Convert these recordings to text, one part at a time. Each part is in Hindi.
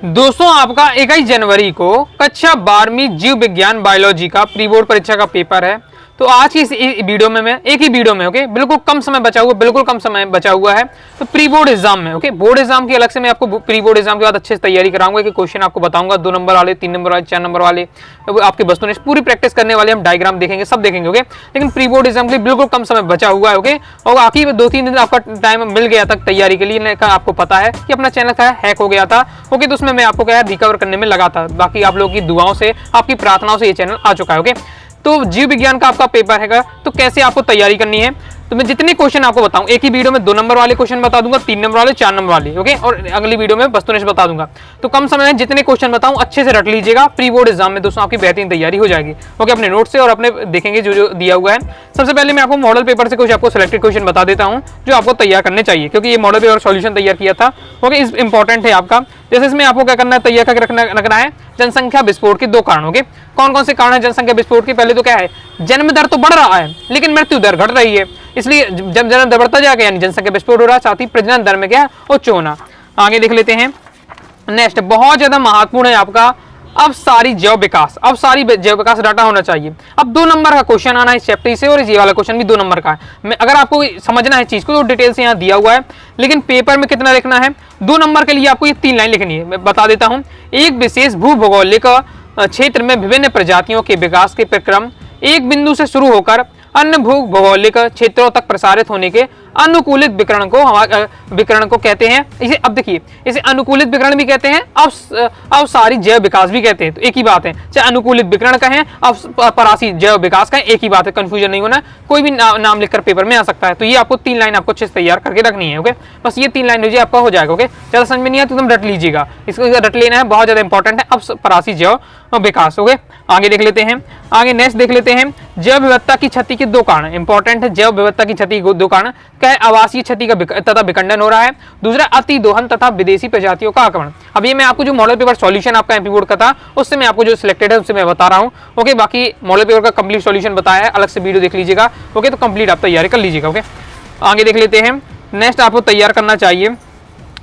दोस्तों आपका 21 जनवरी को कक्षा 12वीं जीव विज्ञान बायोलॉजी का प्री बोर्ड परीक्षा का पेपर है। तो आज की इस वीडियो में मैं एक ही वीडियो में बिल्कुल कम समय बचा हुआ है। तो प्री बोर्ड एग्जाम में बोर्ड एग्जाम की अलग से मैं आपको प्री बोर्ड एग्जाम के बाद अच्छे से तैयारी कराऊंगा कि क्वेश्चन आपको बताऊंगा 2 नंबर वाले, 3 नंबर वाले, 4 नंबर वाले, आपके वस्तुनिष्ठ पूरी प्रैक्टिस करने वाले, हम डायग्राम देखेंगे, सब देखेंगे। लेकिन प्री बोर्ड एग्जाम के लिए बिल्कुल कम समय बचा हुआ है। और आखिर 2-3 दिन आपका टाइम मिल गया था तैयारी के लिए। आपको पता है कि अपना चैनल का हैक हो गया था। तो उसमें मैं आपको रिकवर करने में लगा था। बाकी आप लोगों की दुआओं से, आपकी प्रार्थनाओं से ये चैनल आ चुका है। तो जीव विज्ञान का आपका पेपर है, तो कैसे आपको तैयारी करनी है, तो मैं जितने क्वेश्चन आपको बताऊं एक ही वीडियो में 2 नंबर वाले क्वेश्चन बता दूंगा, 3 नंबर वाले, 4 नंबर वाले, और अगली वीडियो में वस्तुनिष्ठ बता दूंगा। तो कम समय में जितने क्वेश्चन बताऊं अच्छे से रट लीजिएगा। प्री बोर्ड एग्जाम में दोस्तों आपकी बेहतरीन तैयारी हो जाएगी। अपने नोट से और अपने देखेंगे जो दिया हुआ है। सबसे पहले मैं आपको मॉडल पेपर से कुछ आपको सिलेक्टेड क्वेश्चन बता देता हूँ जो आपको तैयार करने चाहिए, क्योंकि ये मॉडल पेपर सॉल्यूशन तैयार किया था। इस इंपॉर्टेंट है आपका। जैसे इसमें आपको क्या करना है, तैयार करके रखना है जनसंख्या विस्फोट के 2 कारण। कौन कौन से कारण है जनसंख्या विस्फोट के? पहले तो क्या है, जन्म दर तो बढ़ रहा है लेकिन मृत्यु दर घट रही है, इसलिए जब जन्म दर बढ़ता जाएगा यानी जनसंख्या विस्फोट हो रहा है, साथ ही प्रजनन दर में क्या है उच्च होना। आगे देख लेते हैं। नेक्स्ट बहुत ज्यादा महत्वपूर्ण है आपका अब सारी जैव विकास डाटा होना चाहिए। अब 2 नंबर का क्वेश्चन आना है इस चैप्टर से, और ये वाला क्वेश्चन भी 2 नंबर का है। अगर आपको समझना है चीज को तो डिटेल से यहाँ दिया हुआ है, लेकिन पेपर में कितना लिखना है, 2 नंबर के लिए आपको ये 3 लाइन लिखनी है। मैं बता देता हूँ। एक विशेष भूभौगोलिक क्षेत्र में विभिन्न प्रजातियों के विकास के प्रक्रम एक बिंदु से शुरू होकर अन्य भूभौगोलिक क्षेत्रों तक प्रसारित होने के अनुकूलित विकरण को कहते हैं। इसे अब देखिए, इसे अनुकूलित विकरण भी कहते हैं, अवसारी जैव विकास भी कहते हैं। तो एक ही बात है, चाहे अनुकूलित विकरण कहें, परासी जैव विकास कहें, एक ही बात है। कंफ्यूजन नहीं होना, कोई भी नाम लिखकर पेपर में आ सकता है। तो ये आपको 3 लाइन आपको अच्छे से तैयार करके रखनी है। बस ये 3 लाइन आपका हो जाएगा। ज्यादा समझ में नहीं है तो तुम रट लीजिएगा, इसको रट लेना है, बहुत ज्यादा इंपॉर्टेंट है। अब परासी जैव विकास। आगे देख लेते हैं। आगे नेक्स्ट देख लेते हैं। जैव विविधता की क्षति के 2 कारण इंपॉर्टेंट है। जैव विविधता की क्षति के 2 कारण क्या है? आवासीय क्षति का तथा विखंडन हो रहा है। दूसरा अतिदोहन तथा विदेशी प्रजातियों का आक्रमण। अब ये मैं आपको जो मॉडल पेपर सॉल्यूशन आपका एमपी बोर्ड का था उससे मैं आपको जो सिलेक्टेड है उससे मैं बता रहा हूँ। बाकी मॉडल पेपर का कंप्लीट सॉल्यूशन बताया है, अलग से वीडियो देख लीजिएगा। तो कंप्लीट आप तैयारी कर लीजिएगा। आगे देख लेते हैं। नेक्स्ट आपको तैयार करना चाहिए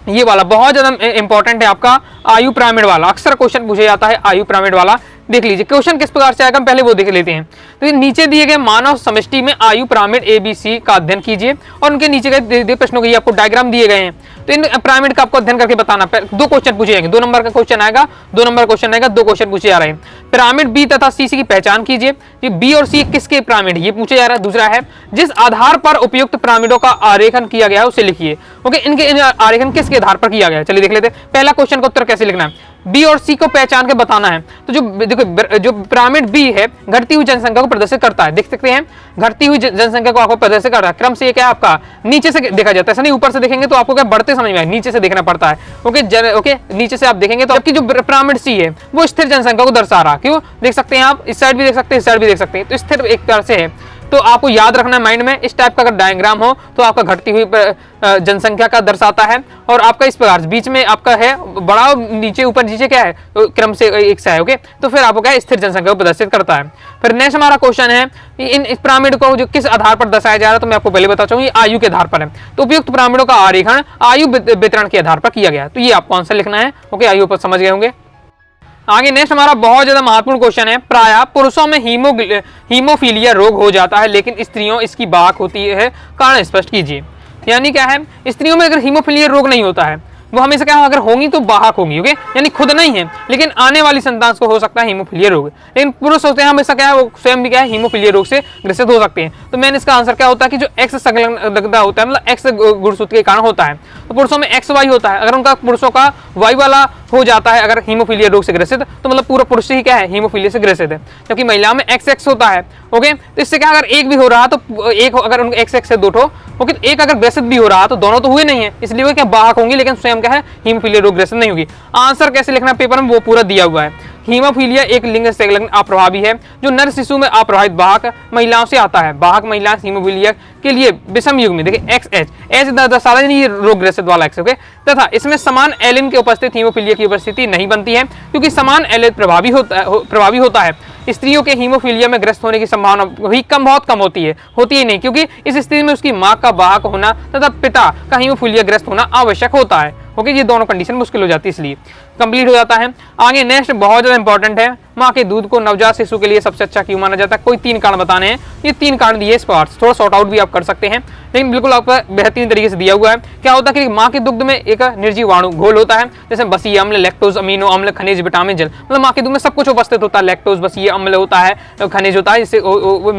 ये वाला, बहुत ज्यादा इंपॉर्टेंट है आपका आयु पिरामिड वाला। अक्सर क्वेश्चन पूछा जाता है आयु पिरामिड वाला। देख लीजिए क्वेश्चन किस प्रकार से आएगा, पहले वो देख लेते हैं। तो नीचे दिए गए मानव समष्टि में आयु पिरामिड ABC का अध्ययन कीजिए, और उनके नीचे के प्रश्नों के आपको डायग्राम दिए गए हैं। तो इन पिरामिड का आपको अध्ययन करके बताना। 2 क्वेश्चन पूछे जाएंगे, 2 नंबर का क्वेश्चन आएगा, 2 नंबर क्वेश्चन आएगा, 2 क्वेश्चन पूछे जा रहे हैं। पिरामिड B तथा C की पहचान कीजिए। ये B और C किसके पिरामिड ये पूछा जा रहा है। दूसरा है जिस आधार पर उपयुक्त पिरामिडों का आरेखन किया गया है उसे लिखिए। इनके आरेखन किसके आधार पर किया गया है, चलिए देख लेते हैं। पहला क्वेश्चन का उत्तर कैसे लिखना है, B और C को पहचान के बताना है। तो जो पिरामिड B है घटती हुई जनसंख्या को प्रदर्शित करता है, देख सकते हैं घटती हुई जनसंख्या को आपको प्रदर्शित कर रहा है। क्रम से ये क्या है आपका नीचे से देखा जाता है, ऐसा नहीं ऊपर से देखेंगे तो आपको क्या बढ़ते समझ में आए, नीचे से देखना पड़ता है। नीचे से आप देखेंगे तो आपकी जो पिरामिड C है वो स्थिर जनसंख्या को दर्शा रहा है। क्यों देख सकते हैं आप, इस साइड भी देख सकते हैं, इस साइड भी देख सकते हैं। तो स्थिर एक तरह से है। तो आपको याद रखना माइंड में, इस टाइप का अगर डायग्राम हो तो आपका घटती हुई जनसंख्या का दर्शाता है। और आपका इस प्रकार बीच में आपका है बड़ा, नीचे ऊपर नीचे क्या है तो क्रम से एक सा है। तो फिर आपको क्या है स्थिर जनसंख्या को प्रदर्शित करता है। फिर नेक्स्ट हमारा क्वेश्चन है इन इस पिरामिड को जो किस आधार पर दर्शाया जा रहा है, तो मैं आपको पहले बता चाहूँ ये आयु के आधार पर है। तो उपयुक्त पिरामिडों का आरेखन आयु वितरण के आधार पर किया गया। तो ये आपको आंसर लिखना है। आयु पर समझ गए होंगे। आगे नेक्स्ट हमारा बहुत ज्यादा महत्वपूर्ण क्वेश्चन है। प्रायः पुरुषों में हीमोफीलिया रोग हो जाता है लेकिन स्त्रियों इसकी बाहक होती है, कारण स्पष्ट कीजिए। यानी क्या है, स्त्रियों में अगर हीमोफीलिया रोग नहीं होता है, वो हमेशा क्या अगर होंगी तो बाहक होंगी। यानी खुद नहीं है लेकिन आने वाली संतान को हो सकता है हीमोफीलिया रोग। लेकिन पुरुष होते हैं हमेशा क्या है वो स्वयं भी क्या है हीमोफीलिया रोग से ग्रसित हो सकते हैं। तो मैंने इसका आंसर क्या होता है कि जो एक्स संलग्नता होता है, मतलब एक्स गुणसूत्र के कारण होता है। तो पुरुषों में XY होता है, अगर उनका पुरुषों का Y वाला हो जाता है अगर हीमोफीलिया रोग से ग्रसित, तो मतलब पूरा पुरुष ही क्या है हीमोफीलिया से ग्रसित है। क्योंकि महिलाओं में XX होता है। तो इससे क्या अगर एक भी हो रहा तो एक अगर उनका XX से 2 ठो एक अगर ग्रसित भी हो रहा तो दोनों तो हुए नहीं है, इसलिए वो क्या बाहक होंगी लेकिन स्वयं क्या है हीमोफीलिया रोग ग्रसित नहीं होगी। आंसर कैसे लिखना पेपर में वो पूरा दिया हुआ है। हीमोफीलिया एक लिंग संलग्न अप्रभावी है जो नर शिशु में अप्रभावित वाहक महिलाओं से आता है। वाहक महिला हीमोफीलिया के लिए विषम युग में देखिए XH दर्शाता है ये रोग ग्रसित वाला X। तथा इसमें समान एलिन के उपस्थित हीमोफीलिया की उपस्थिति नहीं बनती है, क्योंकि समान एलिन प्रभावी होता है। स्त्रियों के हीमोफीलिया में ग्रस्त होने की संभावना भी बहुत कम होती ही नहीं, क्योंकि इस स्थिति में उसकी मां का वाहक होना तथा पिता का हीमोफीलिया ग्रस्त होना आवश्यक होता है। ओके, ये दोनों कंडीशन मुश्किल हो जाती है, इसलिए कंप्लीट हो जाता है। आगे नेक्स्ट बहुत ज़्यादा इंपॉर्टेंट है, माँ के दूध को नवजात शिशु के लिए सबसे अच्छा क्यों माना जाता है? कोई 3 कारण बताने हैं, ये 3 कारण दिए इस पार्ट, थोड़ा सॉर्ट आउट भी आप कर सकते हैं, लेकिन बिल्कुल आपका बेहतरीन तरीके से दिया हुआ है। क्या होता है कि माँ के दुग्ध में एक निर्जीवाणु घोल होता है, जैसे बसीय अम्ल, लैक्टोज, अमीनो अम्ल, खनिज, विटामिन, जल, मतलब माँ के दूध में सब कुछ उपस्थित होता है। लैक्टोज, बसीय अम्ल होता है, खनिज होता है, इससे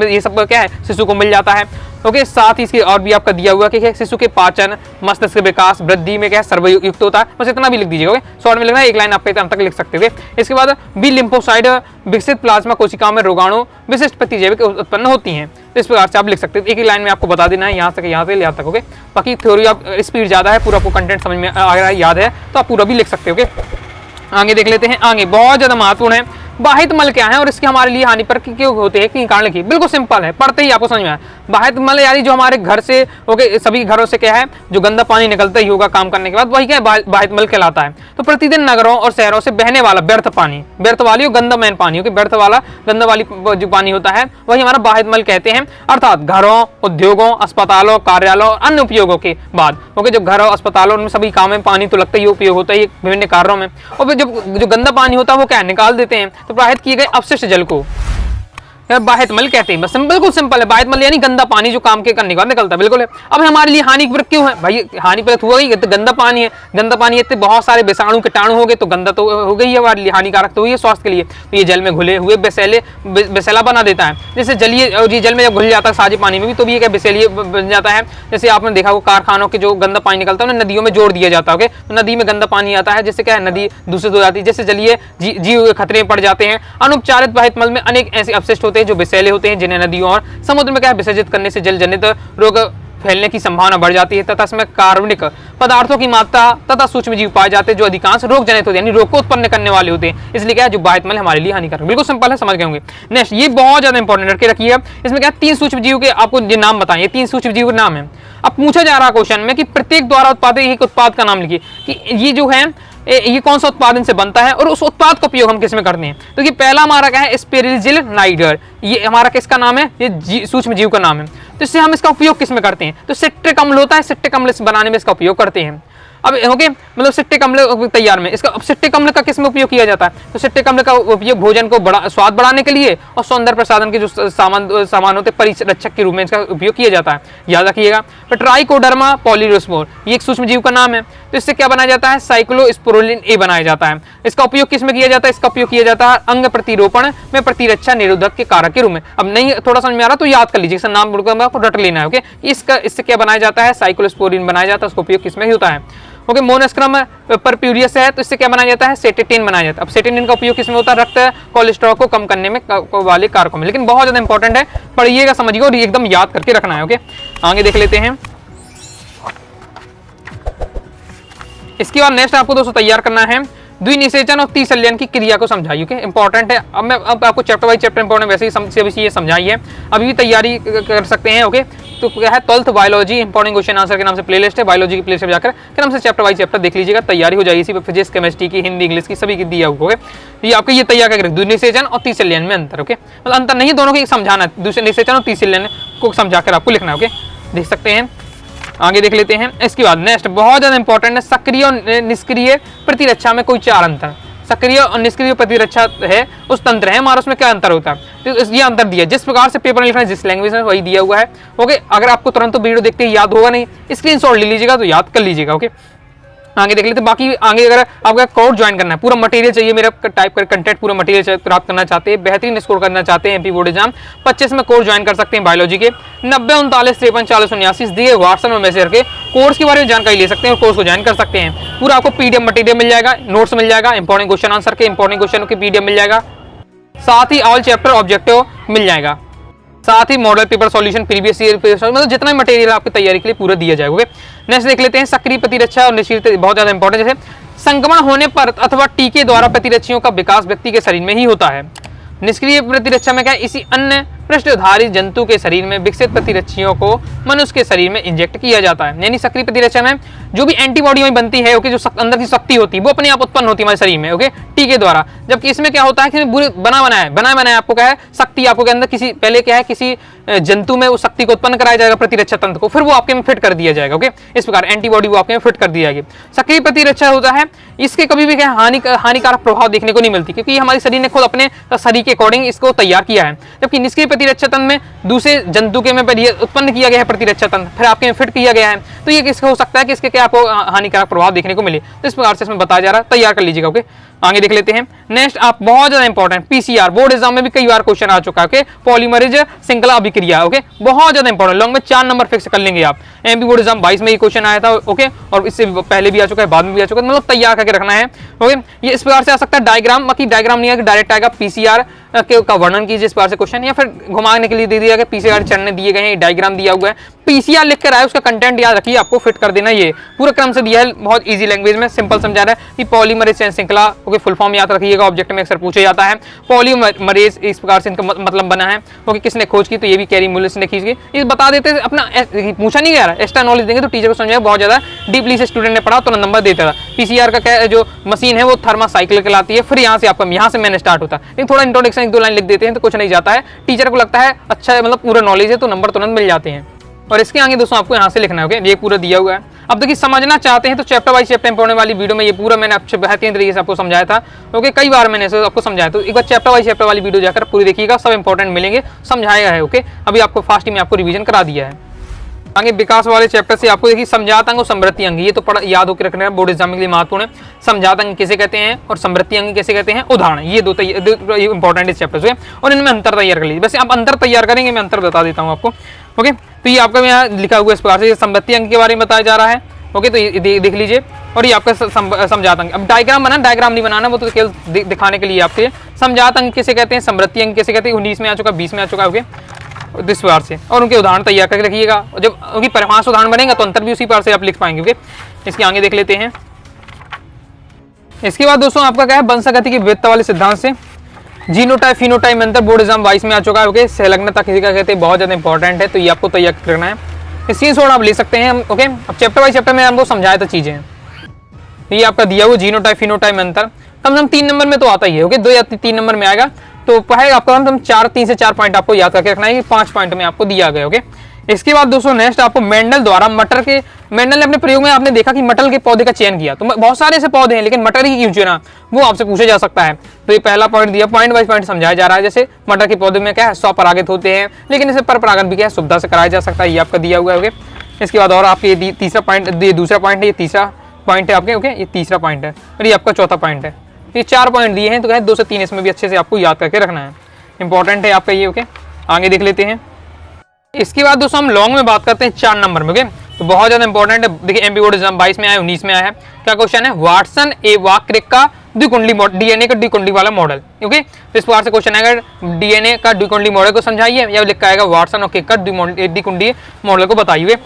ये सब क्या है शिशु को मिल जाता है। ओके, साथ ही इसके और भी आपका दिया हुआ कि शिशु के पाचन, मस्तिष्क के विकास, वृद्धि में क्या सर्वयुक्त होता है। बस इतना भी लिख दीजिएगा, ओके, शॉर्ट में लिखना है, एक लाइन आपके अंत तक लिख सकते हो। इसके बाद बी लिम्फोसाइट विकसित प्लाज्मा कोशिकाओं में रोगाणु विशिष्ट प्रतिजैविक उत्पन्न होती हैं, तो इस प्रकार से आप लिख सकते हो। एक ही लाइन में आपको बता देना है, यहाँ तक यहाँ से यहाँ तक, ओके। बाकी थ्योरी आप स्पीड ज़्यादा है, पूरा आपको कंटेंट समझ में आ रहा है, याद है तो आप पूरा भी लिख सकते हो, ओके। आगे देख लेते हैं, आगे बहुत ज़्यादा महत्वपूर्ण है, बाहित मल क्या है और इसके हमारे लिए हानिकारक क्यों होते हैं, कारण लिखिए। बिल्कुल सिंपल है, पढ़ते ही आपको समझ में आए। बाहित मल यानी जो हमारे घर से, ओके, सभी घरों से क्या है जो गंदा पानी निकलता ही होगा काम करने के बाद, वही क्या है बाहित मल कहलाता है। तो प्रतिदिन नगरों और शहरों से बहने वाला व्यर्थ पानी, व्यर्थ वाली और गंदा मैन पानी, ओके, व्यर्थ वाला गंदा वाली जो पानी होता है वही हमारा बाहित मल कहते हैं। अर्थात घरों, उद्योगों, अस्पतालों, कार्यालयों और अन्य उपयोगों के बाद, ओके, जब घरों, अस्पतालों में सभी काम में पानी तो लगता ही उपयोग होता है विभिन्न कार्यों में, और फिर जब जो गंदा पानी होता है वो क्या निकाल देते हैं, तो बाहित किए गए अपशिष्ट जल को बाहित मल कहते हैं। बस बिल्कुल सिंपल है, बाहित मल यानी गंदा पानी जो काम के करने के बाद निकलता है, बिल्कुल है। अब हमारे लिए हानिकारक क्यों है भाई? हानिकारक हुआ ही, तो गंदा पानी है, गंदा पानी है, बहुत सारे विषाणु कीटाणु हो गए तो गंदा तो हो गई है हमारे लिए, हानिकारक तो हुई है स्वास्थ्य के लिए। तो ये जल में घुले हुए विषैला बना देता है, जैसे जलीय, और ये जल में जब घुल जाता है साझे पानी में भी, तो भी ये क्या विषैली बन जाता है। जैसे आपने देखा वो कारखानों के जो गंदा पानी निकलता है नदियों में जोड़ दिया जाता है, तो नदी में गंदा पानी आता है, जिससे क्या है नदी दूषित हो जाती है, जैसे जलीय जीव खतरे में पड़ जाते हैं। अनुपचारित बाहित मल में अनेक ऐसे अपशिष्ट होते हैं जो विषैले होते हैं, जिन्हें नदियों और समुद्र में क्या विसर्जित करने से जल जनित रोग फैलने की संभावना बढ़ जाती है, तथा इसमें कार्बनिक पदार्थों की मात्रा तथा सूक्ष्म जीव पाए जाते हैं जो अधिकांश रोग जनित होते हैं, यानी रोग को उत्पन्न करने वाले होते हैं। इसलिए क्या है जो बाहित मल हमारे लिए हानिकारक। बिल्कुल सिंपल है, समझ गए होंगे। नेक्स्ट, ये बहुत ज्यादा इंपॉर्टेंट रख के रखिए। इसमें क्या 3 सूक्ष्म जीव के आपको ये नाम बताएं, 3 सूक्ष्म जीव के नाम है। अब पूछा जा रहा क्वेश्चन में कि प्रत्येक द्वारा उत्पादित एक उत्पाद का नाम लिखिए, कि ये जो है ये कौन सा उत्पादन से बनता है और उस उत्पाद का उपयोग हम किस में करते हैं। तो ये पहला हमारा क्या है स्पिरिजिल नाइडर, ये हमारा किसका नाम है, ये सूक्ष्म जीव का नाम है। तो इससे हम इसका उपयोग किस में करते हैं, तो सिट्रिक अम्ल होता है, सिट्रिक अम्ल बनाने में इसका उपयोग करते हैं। अब ओके, मतलब सिट्रिक अम्ल तैयार में इसका, अब सिट्रिक अम्ल का किस में उपयोग किया जाता है, तो सिट्रिक अम्ल का उपयोग भोजन को स्वाद बढ़ाने के लिए और सौंदर्य प्रसाधन के जो सामान होते हैं परिरक्षक के रूप में इसका उपयोग किया जाता है, याद रखिएगा। ट्राइकोडर्मा पॉलीरोस्पोर ये एक सूक्ष्म जीव का नाम है। तो इससे क्या बनाया जाता है साइक्लोस्पोरुलिन ए बनाया जाता है। इसका उपयोग किस में किया जाता है, इसका उपयोग किया जाता है अंग प्रतिरोपण में प्रतिरक्षा निरोधक के कारक के रूप में। अब नहीं थोड़ा समझ में आ रहा तो याद कर लीजिए, नाम आपको रट लेना है, ओके। इससे क्या बनाया जाता है साइक्लोस्पोरिन बनाया जाता है, उसका उपयोग किसमें होता है, ओके। मोनोस्क्रम परप्यूरियस है तो इससे क्या बनाया जाता है सेटेटिन बनाया जाता है। अब सेटेटिन का उपयोग किसमें होता है रक्त कोलेस्ट्रॉल को कम करने में वाले कारकों में, लेकिन बहुत ज्यादा इंपॉर्टेंट है, पढ़िएगा समझिएगा और एकदम याद करके रखना है, ओके। आगे देख लेते हैं। इसके बाद नेक्स्ट आपको दोस्तों तैयार करना है द्विनिषेचन और तीसल्यन की क्रिया को समझाइए, ओके। इंपॉर्टेंट है। अब आपको चैप्टर बाई चैप्टर इंपॉर्टेंट वैसे ही ये समझाई है, अभी भी तैयारी कर सकते हैं, ओके। तो क्या है 12th biology important question answer के नाम से प्लेलिस्ट है, बायोलॉजी की प्लेलिस्ट में जाकर के नाम से चैप्टर बाई चैप्टर देख लीजिएगा, तैयारी हो जाएगी। इसी पर फिजिक्स, केमिस्ट्री की, हिंदी, इंग्लिश की सभी की दिया हुआ, ओके। ये आपको ये तैयार करके द्विनिषेचन और तीसल्यन में अंतर, ओके। मतलब अंतर नहीं, दोनों को समझाना है, द्विनिषेचन और तीसल्यन को समझाकर आपको लिखना है, ओके। देख सकते हैं, आगे देख लेते हैं। इसके बाद नेक्स्ट बहुत ज्यादा इंपॉर्टेंट है सक्रिय और निष्क्रिय प्रतिरक्षा में कोई 4 अंतर। सक्रिय और निष्क्रिय प्रतिरक्षा है उस तंत्र है हमारा, उसमें क्या अंतर होता है, तो ये अंतर दिया जिस प्रकार से पेपर में लिखना है जिस लैंग्वेज में वही दिया हुआ है, ओके। अगर आपको तुरंत तो वीडियो देखते ही याद होगा नहीं, स्क्रीनशॉट ले लीजिएगा तो याद कर लीजिएगा, ओके। आगे देख लेते हैं। बाकी आगे अगर आपका कोर्स ज्वाइन करना है, पूरा मटेरियल चाहिए मेरा टाइप कर कंटेंट, पूरा मटेरियल प्राप्त करना चाहते हैं, बेहतरीन स्कोर करना चाहते हैं एमपी बोर्ड एग्जाम 25 में कोर्स ज्वाइन कर सकते हैं बायोलॉजी के 90 39 53 40 79 दिए व्हाट्सएप में मैसेज करके कोर्स के बारे में जानकारी ले सकते हैं और कोर्स को ज्वाइन कर सकते हैं। पूरा आपको पीडीएफ मटेरियल मिल जाएगा, नोट्स मिल जाएगा, इंपॉर्टेंट क्वेश्चन आंसर के इंपॉर्टेंट क्वेश्चन के पीडीएफ मिल जाएगा, साथ ही ऑल चैप्टर ऑब्जेक्टिव मिल जाएगा, साथ ही model paper solution previous year, मतलब जितना भी मटेरियल आपकी तैयारी के लिए पूरा दिया जाएगा, ओके। नेक्स्ट देख लेते हैं सक्रिय प्रतिरक्षा और निष्क्रिय, बहुत ज्यादा इंपॉर्टेंट। जैसे संक्रमण होने पर अथवा टीके द्वारा प्रतिरक्षियों का विकास व्यक्ति के शरीर में ही होता है। निष्क्रिय प्रतिरक्षा में क्या है इसी अन्य पृष्ठधारी जंतु के शरीर में विकसित प्रतिरक्षियों को मनुष्य के शरीर में इंजेक्ट किया जाता है। यानी सक्रिय प्रतिरक्षा में जो भी एंटीबॉडी में बनती है, ओके, जो अंदर की शक्ति होती है वो अपने आप उत्पन्न होती है हमारे शरीर में, ओके, टीके द्वारा। जबकि इसमें क्या होता है कि बुरे बना बनाया आपको क्या है, शक्ति आपको के अंदर किसी पहले क्या है, किसी जंतु में उस शक्ति को उत्पन्न कराया जाएगा प्रतिरक्षा तंत्र को, फिर वो आपके में फिट कर दिया जाएगा, ओके। इस प्रकार एंटीबॉडी वो आपके में फिट कर दी जाएगी। सक्रिय प्रतिरक्षा होता है, इसके कभी भी क्या हानिकारक प्रभाव देखने को नहीं मिलती, क्योंकि ये हमारे शरीर ने खुद अपने शरीर के अकॉर्डिंग इसको तैयार किया है। जबकि निष्क्रिय प्रतिरक्षा तंत्र में दूसरे जंतु के में उत्पन्न किया गया है प्रतिरक्षा तंत्र, फिर आपके में फिट किया गया है, तो ये किसका हो सकता है कि इसके क्या आपको हानिकारक प्रभाव देखने को मिले। तो इस प्रकार से इसमें बताया जा रहा है, तैयार कर लीजिएगा, ओके। आगे देख लेते हैं। नेक्स्ट आप बहुत ज्यादा इंपॉर्टेंट पीसीआर, बोर्ड एग्जाम में भी कई बार क्वेश्चन आ चुका है, ओके, पॉलीमरेज श्रृंखला अभिक्रिया, ओके, बहुत ज्यादा इंपॉर्टेंट, लॉन्ग में 4 नंबर फिक्स कर लेंगे आप। एमपी बोर्ड एग्जाम 22 में ये क्वेश्चन आया था, ओके, और इससे पहले भी आ चुका है, बाद में भी आ चुका है, मतलब तैयार करके रखना है, ओके। ये इस प्रकार से आ सकता है डायग्राम, बाकी डायग्राम नहीं है, डायरेक्ट आएगा पीसीआर का वर्णन कीजिए इस प्रकार से क्वेश्चन, या फिर घुमाने के लिए दे दिया गया पीसीआर चरणें दिए गए हैं, डायग्राम दिया हुआ है, पीसीआर लिख कर आए, उसका कंटेंट याद रखिए, आपको फिट कर देना। ये पूरा क्रम से दिया है, बहुत इजी लैंग्वेज में सिंपल समझा रहा है कि पॉलीमरेज श्रृंखला, ओके, फुल फॉर्म याद रखिएगा, ऑब्जेक्ट में अक्सर पूछा जाता है। पॉलीमरेज इस प्रकार से इनका मतलब बना है, ओके, किसने खोज की, तो ये भी कैरी मुलिस ने खींच की, ये बता देते हैं, अपना पूछा नहीं जा रहा, एक्स्ट्रा नॉलेज देंगे तो टीचर को समझाएगा, बहुत ज्यादा डीपली से स्टूडेंट ने पढ़ा तो नंबर देता था। पीसीआर का क्या जो मशीन है वो थर्मासाइकिल कहलाती है, फिर यहाँ से आपका यहाँ से मैंने स्टार्ट होता है, लेकिन थोड़ा इंट्रोडक्शन 1-2 लाइन लिख देते हैं तो कुछ नहीं जाता है, टीचर को लगता है अच्छा है, मतलब पूरा नॉलेज है तो नंबर तुरंत मिल जाते हैं। और इसके आगे दोस्तों आपको यहाँ से लिखना है, ओके, ये पूरा दिया हुआ है। अब देखिए समझना चाहते हैं तो चैप्टर वाइज चैप्टर पढ़ने वाली वीडियो में ये पूरा मैंने अच्छे बेहतरीन तरीके से आपको समझाया था, ओके, कई बार मैंने इसे आपको समझाया, तो एक बार चैप्टर वाइज चैप्टर वाली वीडियो जाकर पूरी देखिएगा, सब इंपॉर्टेंट मिलेंगे, समझाया है, ओके। अभी आपको फास्ट में आपको रिवीजन करा दिया है। आगे विकास वाले चैप्टर से आपको देखिए समझात अंग और समृद्धि अंग, ये तो याद होकर रखना है, बोर्ड एग्जाम के लिए महत्वपूर्ण है। समझात अंग किसे कहते हैं और समृद्धि अंग किसे कहते हैं, उदाहरण, ये दो इंपॉर्टेंट इस चैप्टर से, और इनमें अंतर तैयार कर लीजिए। वैसे आप अंतर तैयार करेंगे, मैं अंतर बता देता हूँ आपको, ओके। तो ये आपका यहाँ लिखा हुआ इस प्रकार से समृद्धि अंग के बारे में बताया जा रहा है, ओके, तो ये देख लीजिए। और ये आपका समझात अंग, अब डायग्राम बना, डायग्राम नहीं बनाना, वो तो केवल दिखाने के लिए आपके। समझात अंग किसे कहते हैं, समृद्धि अंग किसे कहते हैं, 19 में आ चुका, 20 में आ चुका, ओके, इस प्रकार से, और उनके उदाहरण तैयार करके रखिएगा। जब उनकी परिभाषा उदाहरण बनेगा तो अंतर भी उसी प्रकार से आप लिख पाएंगे, ओके। इसके आगे देख लेते हैं। इसके बाद दोस्तों आपका क्या है, वंशागति की विविधता वाले सिद्धांत से जीनोटाइप फिनोटाइप में अंतर, बोर्ड एग्जाम 22 में आ चुका है, ओके। संलग्नता किसी का कहते हैं, बहुत ज्यादा इंपॉर्टेंट है, तो ये आपको तैयार करना है। स्क्रीनशॉट आप ले सकते हैं, ओके। अब चैप्टर वाइज चैप्टर में हमको समझाया था चीजें, ये आपका दिया हुआ जीनोटाइप फिनोटाइप में अंतर कम से कम 3 नंबर में तो आता ही है, ओके, 2 या 3 नंबर में आएगा, तो पढ़ेगा आपको हम 3 से 4 पॉइंट आपको याद करके रखना है, 5 पॉइंट में आपको दिया गया, ओके। इसके बाद दोस्तों नेक्स्ट आपको मेंडल द्वारा मेंडल ने अपने प्रयोग में आपने देखा कि मटर के पौधे का चयन किया, तो बहुत सारे ऐसे पौधे हैं लेकिन मटर ही क्यों चुना, वो आपसे पूछा जा सकता है। तो ये पहला पॉइंट दिया, पॉइंट वाइज पॉइंट समझाया जा रहा है। जैसे मटर के पौधे में क्या है, स्वपरागित होते हैं, लेकिन इसे पर परागण भी क्या है, सुविधा से कराया जा सकता है, ये आपका दिया हुआ है, ओके। इसके बाद और आपके तीसरा पॉइंट, ये दूसरा पॉइंट है, ये तीसरा पॉइंट है आपके, ओके, ये तीसरा पॉइंट है, और ये आपका चौथा पॉइंट है। ये 4 पॉइंट दिए हैं, तो क्या 2 से 3 इसमें भी अच्छे से आपको याद करके रखना है, इंपॉर्टेंट है आपका ये, ओके। आगे देख लेते हैं। इसके बाद दोस्तों हम लॉन्ग में बात करते हैं 4 नंबर में, ओके, तो बहुत ज्यादा इंपॉर्टेंट है। देखिए एमपी बोर्ड एग्जाम 22 में आया, 19 में आया है। क्या क्वेश्चन है, वाटसन ए वाक्रिक का द्विकुंडली डीएनए का द्विकुंडली वाला मॉडल, ओके। तो इस प्रकार से क्वेश्चन आएगा, डीएनए का द्विकुंडली मॉडल को समझाइए, या लिखा आएगा वाटसन और क्रिक का द्विकुंडली मॉडल को बताइए,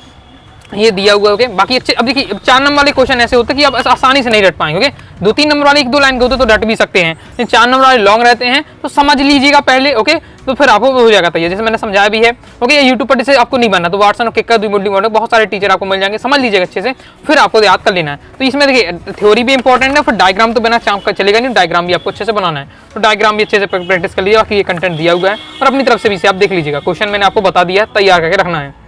ये दिया हुआ है, ओके। बाकी अच्छे, अब देखिए 4 नंबर वाले क्वेश्चन ऐसे होते हैं कि आप आसानी से नहीं रट पाएंगे, ओके। 2-3 नंबर वाले 1-2 लाइन के होते तो रट भी सकते हैं, लेकिन 4 नंबर वाले लॉन्ग रहते हैं, तो समझ लीजिएगा पहले, ओके, तो फिर आपको हो जाएगा तैयार, जैसे मैंने समझाया भी है, ओके। ये यूट्यूब पर जैसे आपको नहीं बनना, तो वाटसन और क्रिक का द्विकुंडली मॉडल बहुत सारे टीचर आपको मिल जाएंगे, समझ लीजिएगा अच्छे से, फिर आपको याद कर लेना है। तो इसमें देखिए थ्योरी भी इंपॉर्टेंट है, फिर डायग्राम तो बिना चाँप का चलेगा नहीं, डायग्राम भी आपको अच्छे से बनाना है, तो डायग्राम भी अच्छे से प्रैक्टिस कर लीजिएगा कि ये कंटेंट दिया हुआ है, और अपनी तरफ से भी इसे आप देख लीजिएगा, क्वेश्चन मैंने आपको बता दिया, तैयार करके रखना है।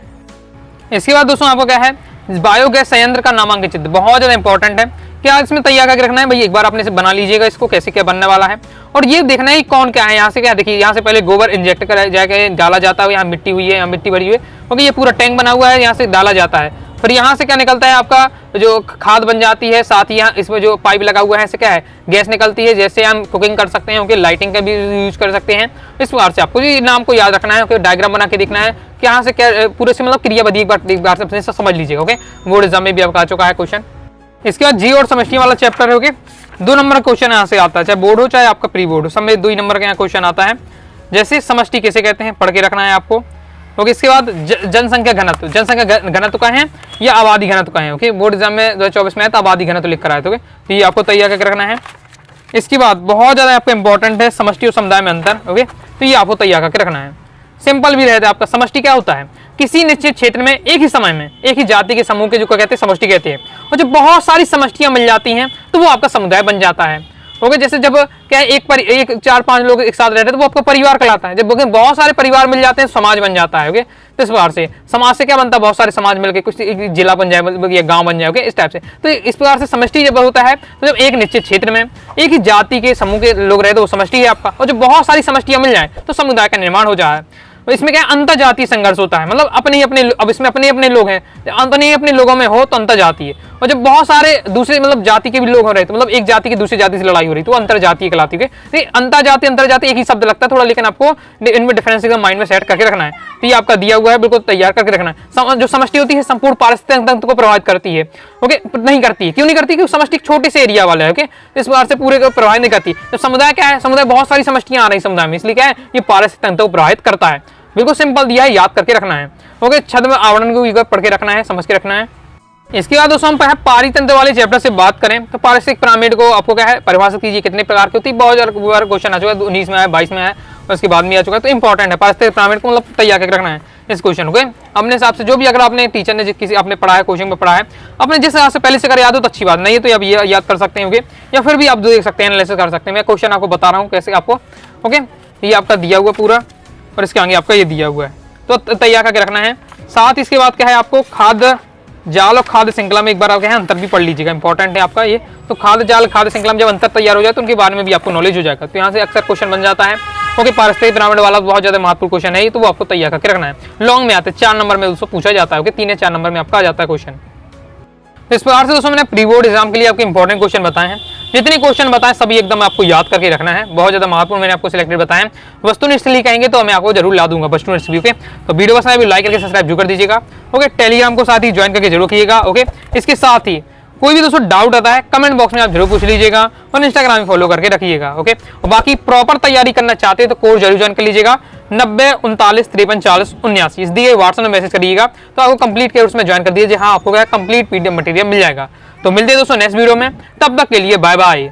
इसके बाद दोस्तों आपको क्या है, बायोगैस संयंत्र का नामांकित चित्र, बहुत ज्यादा इंपॉर्टेंट है, क्या इसमें तैयार करके रखना है भाई, एक बार आपने इसे बना लीजिएगा, इसको कैसे क्या बनने वाला है, और ये देखना है कौन क्या है। यहाँ से क्या देखिए, यहाँ से पहले गोबर इंजेक्ट कराया जाएगा, डाला जाता है, यहाँ मिट्टी हुई है, यहाँ मिट्टी भरी हुई है, ओके, ये पूरा टैंक बना हुआ है, यहाँ से डाला जाता है, फिर यहाँ से क्या निकलता है, आपका जो खाद बन जाती है, साथ ही यहाँ इसमें जो पाइप लगा हुआ है, इससे क्या है, गैस निकलती है, जैसे हम कुकिंग कर सकते हैं, ओके, लाइटिंग का भी यूज कर सकते हैं। इस प्रकार से आपको ये नाम को याद रखना है, ओके, डायग्राम बना के देखना है कि यहाँ से क्या पूरे से मतलब क्रियाविधि एक बार से समझ लीजिएगा, ओके। बोर्ड एग्जाम में भी आपका आ चुका है क्वेश्चन। इसके बाद जी और समष्टि वाला चैप्टर है, ओके, 2 नंबर का क्वेश्चन यहाँ से आता है, चाहे बोर्ड हो चाहे आपका प्री बोर्ड हो, सब में 2 ही नंबर का यहाँ क्वेश्चन आता है। जैसे समष्टि किसे कहते हैं, पढ़ के रखना है आपको, ओके। इसके बाद जनसंख्या घनत्व, जनसंख्या घनत्व का है या आबादी घनत्व का है, ओके। बोर्ड एग्जाम में 2024 में है तो आबादी घनत्व लिख कर आए थे, ओके, तो ये आपको तैयार करके रखना है। इसके बाद बहुत ज्यादा आपको इंपॉर्टेंट है समष्टि और समुदाय में अंतर, ओके, तो ये आपको तैयार करके रखना है। सिंपल भी रहता है आपका। समष्टि क्या होता है, किसी निश्चित क्षेत्र में एक ही समय में एक ही जाति के समूह के जो कहते हैं समष्टि कहते हैं, और जब बहुत सारी समष्टियां मिल जाती हैं तो वो आपका समुदाय बन जाता है। ओके, जैसे जब क्या है एक 4-5 लोग एक साथ रहते हैं तो वो आपका परिवार कहलाता है। जब बहुत सारे परिवार मिल जाते हैं समाज बन जाता है। ओके, तो इस प्रकार से समाज से क्या बनता है, बहुत सारे समाज मिलकर कुछ एक जिला बन जाए या गांव बन जाए। ओके, इस टाइप से। तो इस प्रकार से समष्टि जब होता है तो जब एक निश्चित क्षेत्र में एक ही जाति के समूह के लोग रहे तो वो समष्टि है आपका, और जब बहुत सारी समष्टियां मिल जाए तो समुदाय का निर्माण हो जाए। इसमें क्या अंतर जातीय संघर्ष होता है, मतलब अपने अपने, अब इसमें अपने अपने लोग हैं, अपने अपने लोगों में हो तो अंतर जातीय, और जब बहुत सारे दूसरे मतलब जाति के भी लोग हो रहे तो मतलब एक जाति की दूसरी जाति से लड़ाई हो रही तो अंतर जातीय कहलाती है। अंतर जाति एक ही शब्द लगता है थोड़ा, लेकिन आपको इनमें डिफरेंस एकदम माइंड में सेट करके रखना है। तो ये आपका दिया हुआ है, बिल्कुल तैयार करके रखना है। जो समष्टि होती है संपूर्ण पारिस्थितिक तंत्र को प्रभावित करती है। ओके, नहीं करती है, क्यों नहीं करती, क्योंकि समष्टि छोटे से एरिया वाला है। ओके, इस बार से पूरे को प्रभावित नहीं करती। तो समुदाय क्या है, समुदाय बहुत सारी समष्टियां आ रही समुदाय में, इसलिए क्या है ये पारिस्थितिक तंत्र को प्रभावित करता है। बिल्कुल सिंपल दिया है, याद करके रखना है। ओके, छद्म आवरण को भी पढ़ के रखना है, समझ के रखना है। इसके बाद दोस्तों हम पारितंत्र वाले चैप्टर से बात करें तो पारिस्थितिक पिरामिड को आपको क्या है परिभाषित कीजिए, कितने प्रकार की होती है। बहुत बार क्वेश्चन आ चुका है, 19 में आया, 22 में आया, और उसके बाद में आ चुका है। तो इंपॉर्टेंट है पारिस्थितिक पिरामिड को मतलब तैयार करके रखना है इस क्वेश्चन को अपने हिसाब से। जो भी अगर आपने टीचर ने किसी आपने पढ़ा है, कोचिंग में पढ़ा है, अपने जिस हिसाब से पहले से कर याद हो तो अच्छी बात, नहीं है तो अब ये याद कर सकते हैं। या फिर भी आप देख सकते हैं, एनालिसिस कर सकते हैं। मैं क्वेश्चन आपको बता रहा हूँ कैसे आपको। ओके, ये आपका दिया हुआ पूरा, और इसके आगे आपका ये दिया हुआ है, तो तैयार करके रखना है। साथ इसके बाद क्या है आपको खाद्य जाल और खाद्य श्रृंखला में एक बार आपके अंतर भी पढ़ लीजिएगा, इंपॉर्टेंट है आपका ये। तो खाद्य जाल खाद्य श्रृंखला में जब अंतर तैयार हो जाए तो उनके बारे में भी आपको नॉलेज हो जाएगा। तो यहाँ से अक्सर क्वेश्चन बन जाता है। ओके, पारिस्थितिक पिरामिड वाला बहुत ज्यादा महत्वपूर्ण क्वेश्चन है, तो वो आपको तैयार करके रखना है। लॉन्ग में आते 4 नंबर में उसको पूछा जाता है। ओके, 3 या 4 नंबर में आपका आ जाता है क्वेश्चन। इस प्रकार से दोस्तों मैंने प्री बोर्ड एग्जाम के लिए आपके इंपॉर्टेंट क्वेश्चन बताए हैं। जितने क्वेश्चन बताएं सभी एकदम आपको याद करके रखना है, बहुत ज्यादा महत्वपूर्ण मैंने आपको सिलेक्टेड बताएं। वस्तुनिष्ठ लिए कहेंगे तो मैं आपको जरूर ला दूंगा वस्तुनिष्ठ भी। ओके, तो वीडियो पसंद आए लाइक करके सब्सक्राइब जरूर कर दीजिएगा। ओके, टेलीग्राम को साथ ही ज्वाइन करके जरूर कीजिएगा। ओके, इसके साथ ही कोई भी दोस्तों डाउट आता है कमेंट बॉक्स में आप जरूर पूछ लीजिएगा, और इंस्टाग्राम में फॉलो करके रखिएगा। ओके, और बाकी प्रॉपर तैयारी करना चाहते हैं तो कोर्स जरूर ज्वाइन कर लीजिएगा 90 39 53 40 79 इस दिए व्हाट्सएप में मैसेज करिएगा तो आपको कंप्लीट कोर्स में ज्वाइन कर दीजिए। हाँ, आपको क्या कंप्लीट पीडीएफ मटेरियल मिल जाएगा। तो मिलते हैं दोस्तों नेक्स्ट वीडियो में, तब तक के लिए बाय बाय।